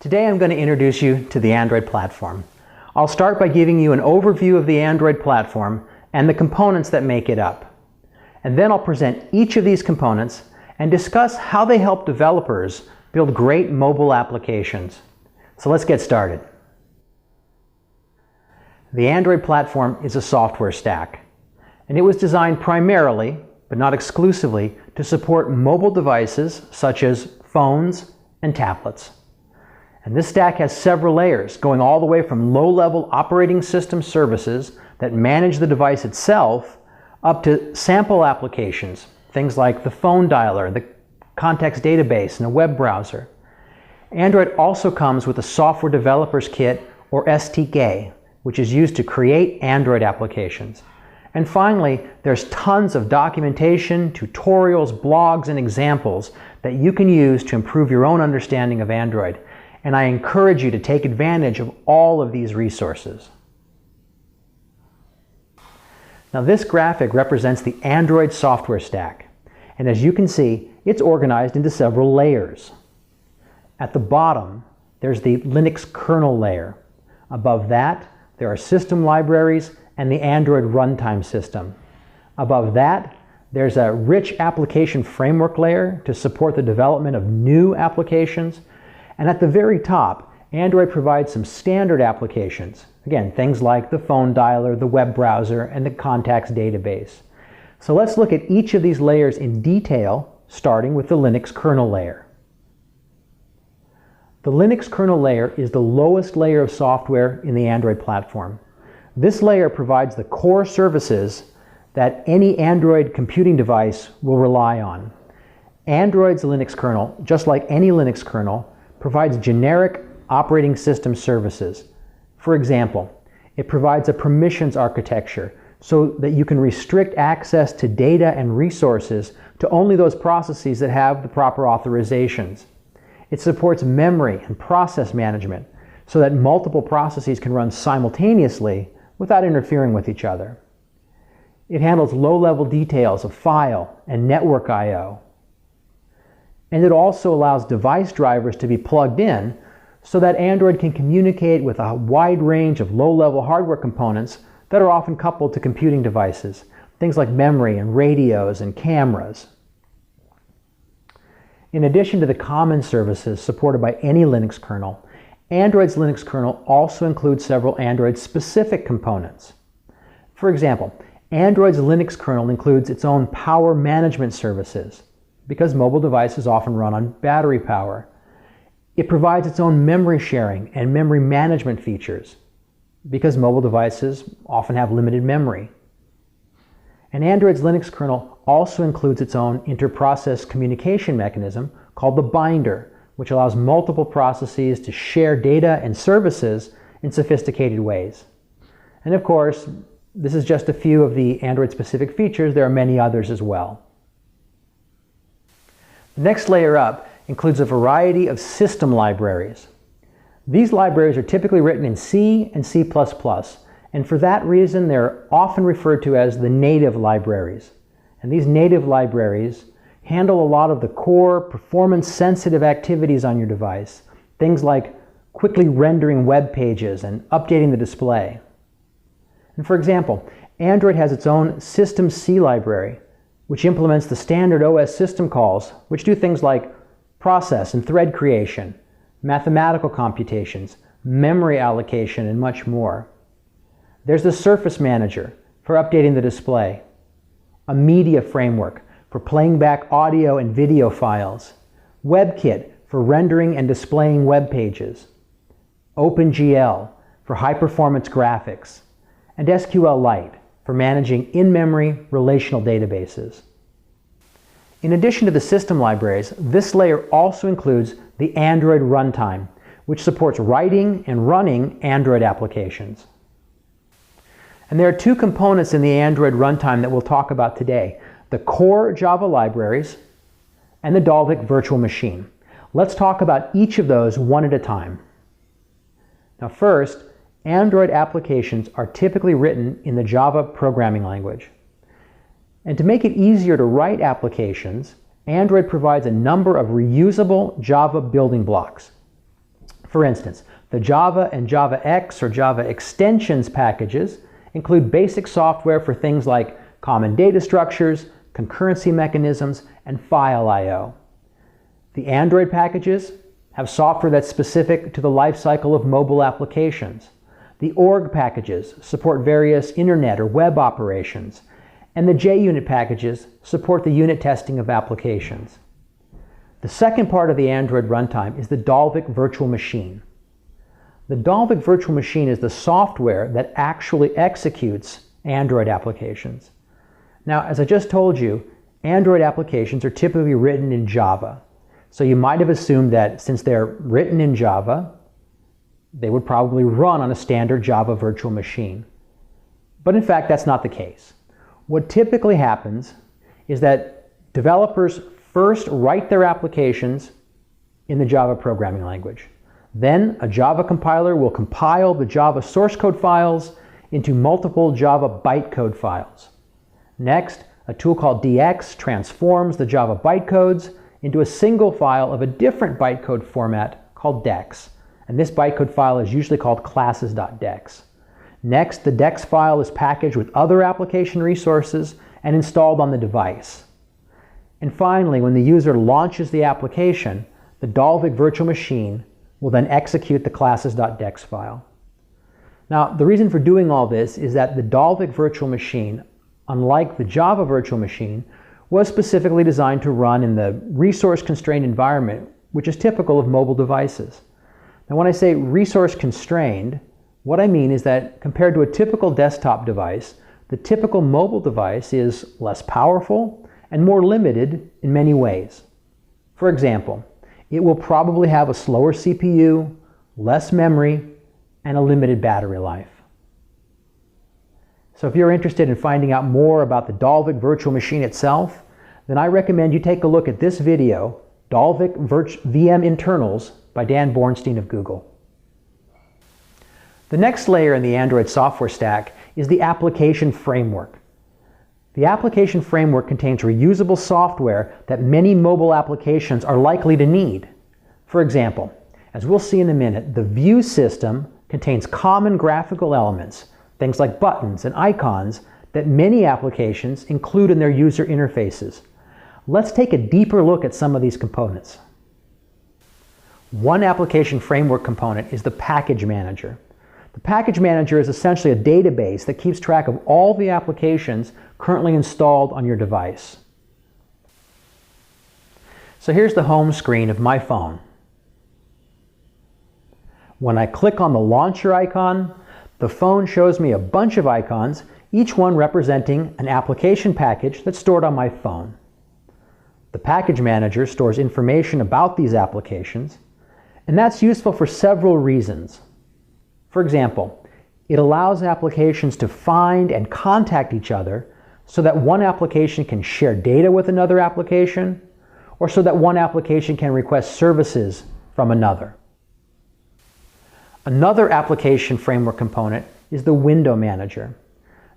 Today I'm going to introduce you to the Android platform. I'll start by giving you an overview of the Android platform and the components that make it up. And then I'll present each of these components and discuss how they help developers build great mobile applications. So let's get started. The Android platform is a software stack, and it was designed primarily, but not exclusively, to support mobile devices such as phones and tablets. And this stack has several layers, going all the way from low-level operating system services that manage the device itself up to sample applications, things like the phone dialer, the context database, and a web browser. Android also comes with a software developers kit, or SDK, which is used to create Android applications. And finally, there's tons of documentation, tutorials, blogs, and examples that you can use to improve your own understanding of Android. And I encourage you to take advantage of all of these resources. Now, this graphic represents the Android software stack. And as you can see, it's organized into several layers. At the bottom, there's the Linux kernel layer. Above that, there are system libraries and the Android runtime system. Above that, there's a rich application framework layer to support the development of new applications. And at the very top, Android provides some standard applications. Again, things like the phone dialer, the web browser, and the contacts database. So let's look at each of these layers in detail, starting with the Linux kernel layer. The Linux kernel layer is the lowest layer of software in the Android platform. This layer provides the core services that any Android computing device will rely on. Android's Linux kernel, just like any Linux kernel, provides generic operating system services. For example, it provides a permissions architecture so that you can restrict access to data and resources to only those processes that have the proper authorizations. It supports memory and process management so that multiple processes can run simultaneously without interfering with each other. It handles low-level details of file and network I/O. And it also allows device drivers to be plugged in so that Android can communicate with a wide range of low-level hardware components that are often coupled to computing devices, things like memory and radios and cameras. In addition to the common services supported by any Linux kernel, Android's Linux kernel also includes several Android-specific components. For example, Android's Linux kernel includes its own power management services, because mobile devices often run on battery power. It provides its own memory sharing and memory management features, because mobile devices often have limited memory. And Android's Linux kernel also includes its own inter-process communication mechanism called the binder, which allows multiple processes to share data and services in sophisticated ways. And of course, this is just a few of the Android-specific features. There are many others as well. The next layer up includes a variety of system libraries. These libraries are typically written in C and C++, and for that reason they're often referred to as the native libraries. And these native libraries handle a lot of the core performance-sensitive activities on your device, things like quickly rendering web pages and updating the display. And for example, Android has its own System C library, which implements the standard OS system calls, which do things like process and thread creation, mathematical computations, memory allocation, and much more. There's the Surface Manager for updating the display, a media framework for playing back audio and video files, WebKit for rendering and displaying web pages, OpenGL for high-performance graphics, and SQLite for managing in-memory relational databases. In addition to the system libraries, this layer also includes the Android runtime, which supports writing and running Android applications. And there are two components in the Android runtime that we'll talk about today: the core Java libraries and the Dalvik virtual machine. Let's talk about each of those one at a time. Now first, Android applications are typically written in the Java programming language. And to make it easier to write applications, Android provides a number of reusable Java building blocks. For instance, the Java and JavaX or Java extensions packages include basic software for things like common data structures, concurrency mechanisms, and file I/O. The Android packages have software that's specific to the lifecycle of mobile applications. The org packages support various internet or web operations, and the JUnit packages support the unit testing of applications. The second part of the Android runtime is the Dalvik Virtual Machine. The Dalvik Virtual Machine is the software that actually executes Android applications. Now, as I just told you, Android applications are typically written in Java. So you might have assumed that since they're written in Java, they would probably run on a standard Java virtual machine. But in fact, that's not the case. What typically happens is that developers first write their applications in the Java programming language. Then a Java compiler will compile the Java source code files into multiple Java bytecode files. Next, a tool called DX transforms the Java bytecodes into a single file of a different bytecode format called DEX. And this bytecode file is usually called classes.dex. Next, the DEX file is packaged with other application resources and installed on the device. And finally, when the user launches the application, the Dalvik virtual machine will then execute the classes.dex file. Now, the reason for doing all this is that the Dalvik virtual machine, unlike the Java virtual machine, was specifically designed to run in the resource-constrained environment, which is typical of mobile devices. Now, when I say resource-constrained, what I mean is that compared to a typical desktop device, the typical mobile device is less powerful and more limited in many ways. For example, it will probably have a slower CPU, less memory, and a limited battery life. So if you're interested in finding out more about the Dalvik virtual machine itself, then I recommend you take a look at this video, Dalvik VM Internals by Dan Bornstein of Google. The next layer in the Android software stack is the application framework. The application framework contains reusable software that many mobile applications are likely to need. For example, as we'll see in a minute, the view system contains common graphical elements, things like buttons and icons, that many applications include in their user interfaces. Let's take a deeper look at some of these components. One application framework component is the package manager. The package manager is essentially a database that keeps track of all the applications currently installed on your device. So here's the home screen of my phone. When I click on the launcher icon, the phone shows me a bunch of icons, each one representing an application package that's stored on my phone. The package manager stores information about these applications, and that's useful for several reasons. For example, it allows applications to find and contact each other so that one application can share data with another application, or so that one application can request services from another. Another application framework component is the window manager.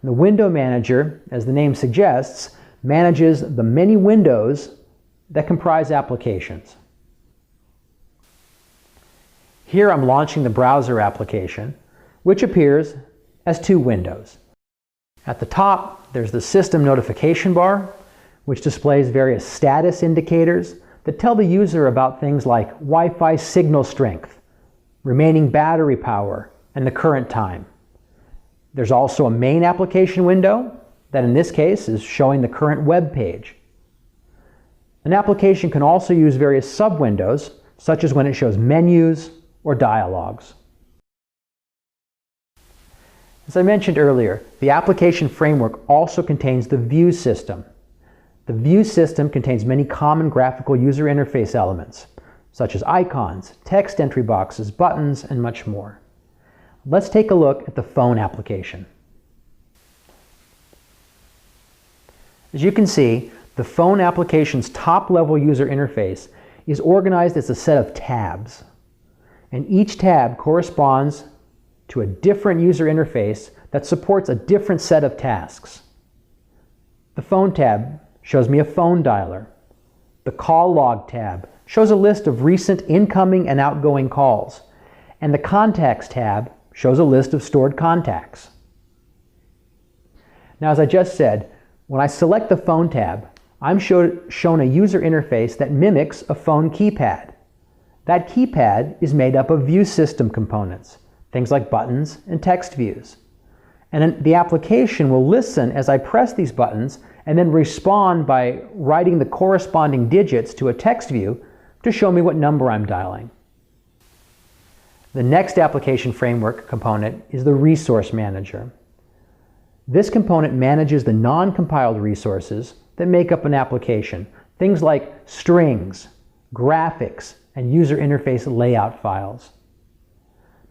The window manager, as the name suggests, manages the many windows that comprise applications. Here I'm launching the browser application, which appears as two windows. At the top, there's the system notification bar, which displays various status indicators that tell the user about things like Wi-Fi signal strength, remaining battery power, and the current time. There's also a main application window that in this case is showing the current web page. An application can also use various sub-windows, such as when it shows menus or dialogues. As I mentioned earlier, the application framework also contains the view system. The view system contains many common graphical user interface elements, such as icons, text entry boxes, buttons, and much more. Let's take a look at the phone application. As you can see, the phone application's top-level user interface is organized as a set of tabs, and each tab corresponds to a different user interface that supports a different set of tasks. The Phone tab shows me a phone dialer. The Call Log tab shows a list of recent incoming and outgoing calls. and the Contacts tab shows a list of stored contacts. Now, as I just said, when I select the Phone tab, I'm shown a user interface that mimics a phone keypad. That keypad is made up of view system components, things like buttons and text views. And then the application will listen as I press these buttons and then respond by writing the corresponding digits to a text view to show me what number I'm dialing. The next application framework component is the Resource Manager. This component manages the non-compiled resources that make up an application, things like strings, graphics, and user interface layout files.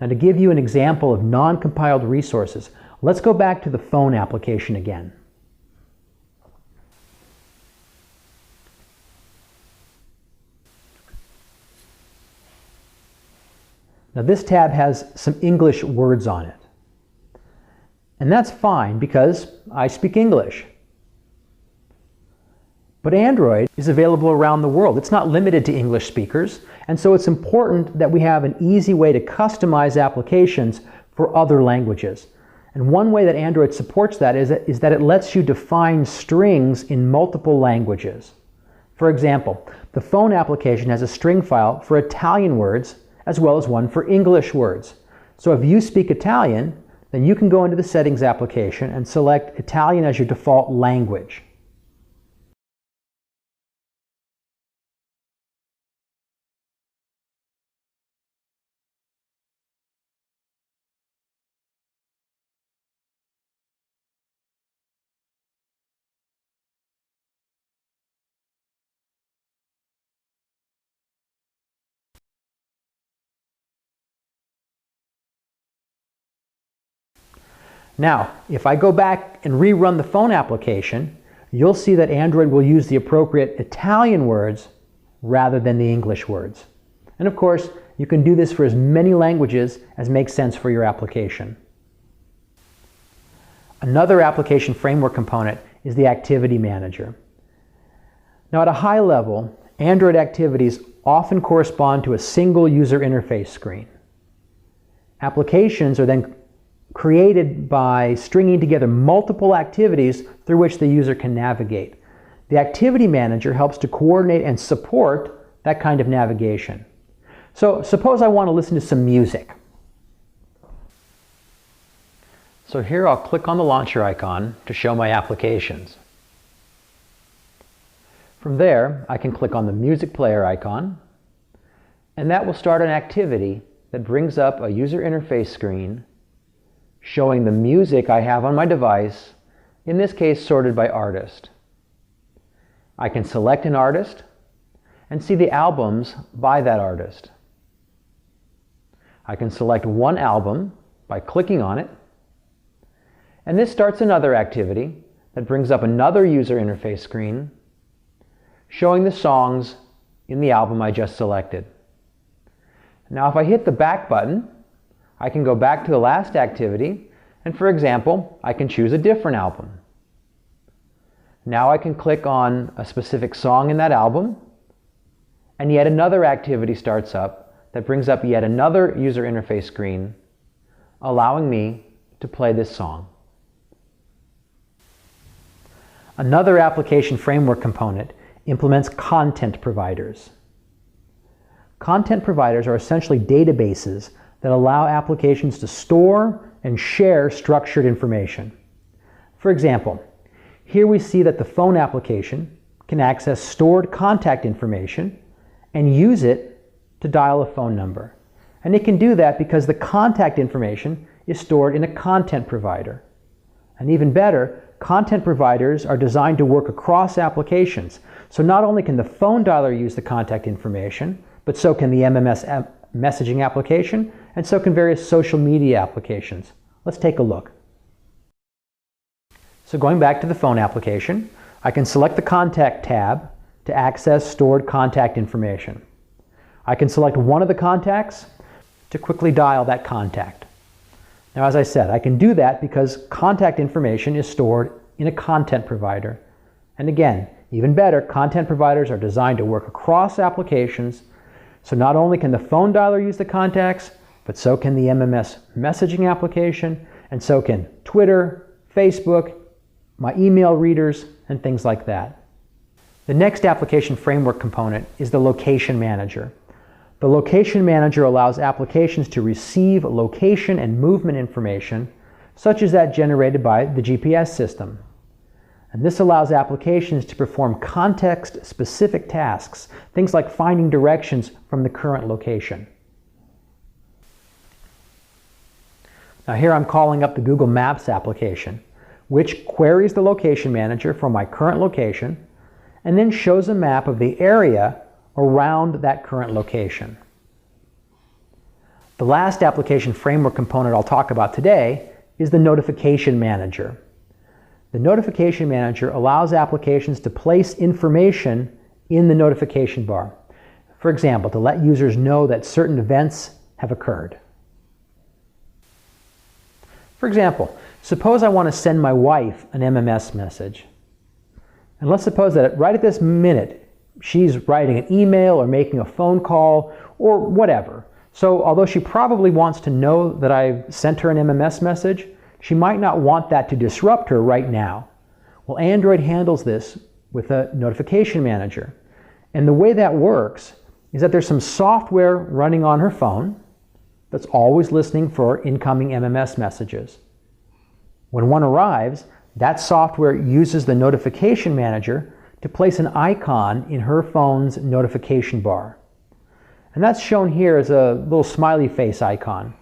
Now, to give you an example of non-compiled resources, let's go back to the phone application again. Now, this tab has some English words on it. And that's fine because I speak English. But Android is available around the world. It's not limited to English speakers, and so it's important that we have an easy way to customize applications for other languages. And one way that Android supports that is that it lets you define strings in multiple languages. For example, the phone application has a string file for Italian words as well as one for English words. So if you speak Italian, then you can go into the Settings application and select Italian as your default language. Now, if I go back and rerun the phone application, you'll see that Android will use the appropriate Italian words rather than the English words. And of course, you can do this for as many languages as makes sense for your application. Another application framework component is the Activity Manager. Now, at a high level, Android activities often correspond to a single user interface screen. Applications are then created by stringing together multiple activities through which the user can navigate. The Activity Manager helps to coordinate and support that kind of navigation. So suppose I want to listen to some music. So here I'll click on the launcher icon to show my applications. From there, I can click on the music player icon, and that will start an activity that brings up a user interface screen showing the music I have on my device, in this case sorted by artist. I can select an artist and see the albums by that artist. I can select one album by clicking on it, and this starts another activity that brings up another user interface screen showing the songs in the album I just selected. Now, if I hit the back button, I can go back to the last activity, and for example, I can choose a different album. Now I can click on a specific song in that album, and yet another activity starts up that brings up yet another user interface screen, allowing me to play this song. Another application framework component implements content providers. Content providers are essentially databases that allow applications to store and share structured information. For example, here we see that the phone application can access stored contact information and use it to dial a phone number. And it can do that because the contact information is stored in a content provider. And even better, content providers are designed to work across applications. So not only can the phone dialer use the contact information, but so can the MMS messaging application, and so can various social media applications. Let's take a look. So going back to the phone application, I can select the Contact tab to access stored contact information. I can select one of the contacts to quickly dial that contact. Now, as I said, I can do that because contact information is stored in a content provider. And again, even better, content providers are designed to work across applications. So not only can the phone dialer use the contacts, but so can the MMS messaging application, and so can Twitter, Facebook, my email readers, and things like that. The next application framework component is the Location Manager. The Location Manager allows applications to receive location and movement information, such as that generated by the GPS system. And this allows applications to perform context-specific tasks, things like finding directions from the current location. Now here I'm calling up the Google Maps application, which queries the Location Manager for my current location, and then shows a map of the area around that current location. The last application framework component I'll talk about today is the Notification Manager. The Notification Manager allows applications to place information in the notification bar. For example, to let users know that certain events have occurred. For example, suppose I want to send my wife an MMS message. And let's suppose that right at this minute, she's writing an email or making a phone call or whatever. So although she probably wants to know that I've sent her an MMS message, she might not want that to disrupt her right now. Well, Android handles this with a Notification Manager. And the way that works is that there's some software running on her phone that's always listening for incoming MMS messages. When one arrives, that software uses the Notification Manager to place an icon in her phone's notification bar. And that's shown here as a little smiley face icon.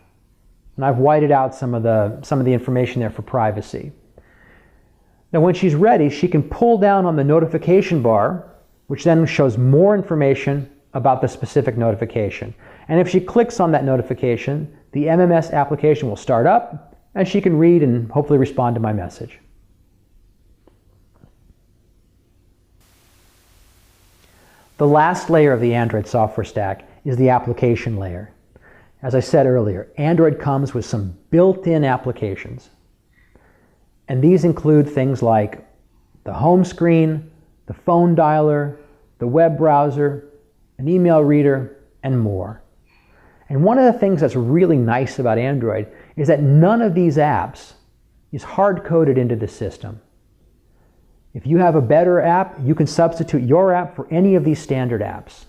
And I've whited out some of the information there for privacy. Now when she's ready, she can pull down on the notification bar, which then shows more information about the specific notification. And if she clicks on that notification, the MMS application will start up, and she can read and hopefully respond to my message. The last layer of the Android software stack is the application layer. As I said earlier, Android comes with some built-in applications. And these include things like the home screen, the phone dialer, the web browser, an email reader, and more. And one of the things that's really nice about Android is that none of these apps is hard-coded into the system. If you have a better app, you can substitute your app for any of these standard apps.